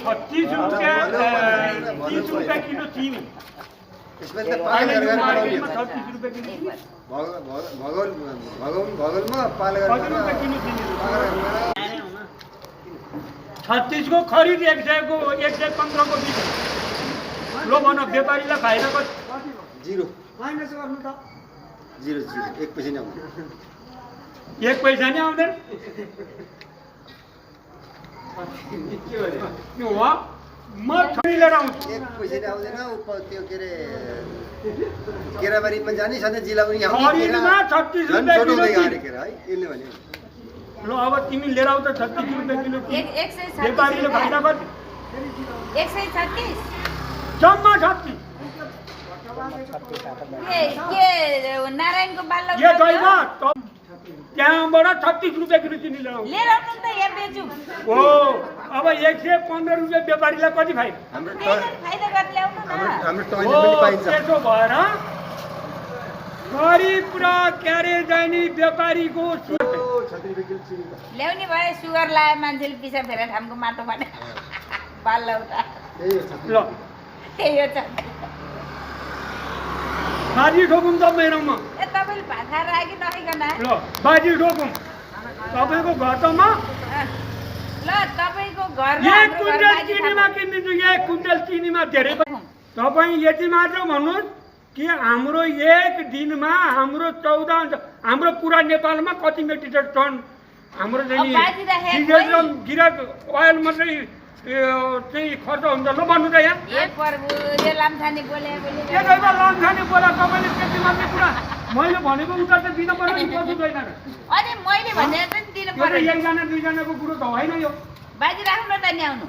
36 रुपैयाँ 30 रुपैयाँ किलो चिनी यसमा त पाल गरेर मार्केटमा 36 रुपैयाँ किलो चिनी भगलमा पाल गरेर 36 को खरिद 100 को 115 को बिक्री लो भन व्यापारीलाई फाइदा कति जिरो माइनस गर्नु त जिरो एक पैसा नि आउँदैन एक पैसा नि आउँदैन के हो म ठनी लिएर आउँछु एक पैसा नि आउँदैन त्यो के रे केराबारीमा जाने सधैँ जिल्ला पनि खरिदमा 36 रुपैयाँ किलो है यसले भने ल अब तिमी लिएर आऊ त 36 रुपैयाँ किलो व्यापारीले फाइदा कति 136 जम्मा 36 नारायणको बाल्लो ये दैवा त्यहाँबाट 36 रुपैयाँ किलो चिनी लिएर आउँछु लिएर आउनु त यहाँ बेचौँ हो अब 115 रुपैयाँ व्यापारीलाई कति फाइदा फाइदा गरेर ल्याउनु न हाम्रो टैनी हो पनि पाइन्छ त्यसो भएर गरिब र क्यारे जाने व्यापारीको ल्याउने भए सुगर लाए मान्छेले पिसा फेर ठामको माटो भने बाल्ला उता ल त्यही हो छ बाजी ठोकुम त मेरोमा ए तपाईँले भात खाएर आयो कि नखाइकन ल बाजी ठोकुम तपाईँको घटमा ल तपाईँको घर र एक हाम्रो घर कुइन्टल बाजी चिनीमा खानु। किनिदिन्छु एक कुइन्टल चिनीमा धेरै तपाईँ यति मात्र भन्नुहोस् कि हाम्रो एक दिनमा हाम्रो 14 हाम्रो पुरा नेपालमा कति मेट्रिक टन हाम्रो अब बाजी राखेको डिजेल र गिरक ओइल मात्रै चाहिँ खर्च हुन्छ ल भन्नु त यहाँ ए प्रभु यो लामछाने बोले के दैवा लामछाने बोला तपाईँले त्यति मात्रै कुरा मैले भनेको उत्तर त दिन पर्यो नि पछुँदैन अनि मैले भनेर पनि दिनु यो त पर्यो एकजना दुईजनाको कुरो त होइन यो बाजी राख्नु न त नि आउनु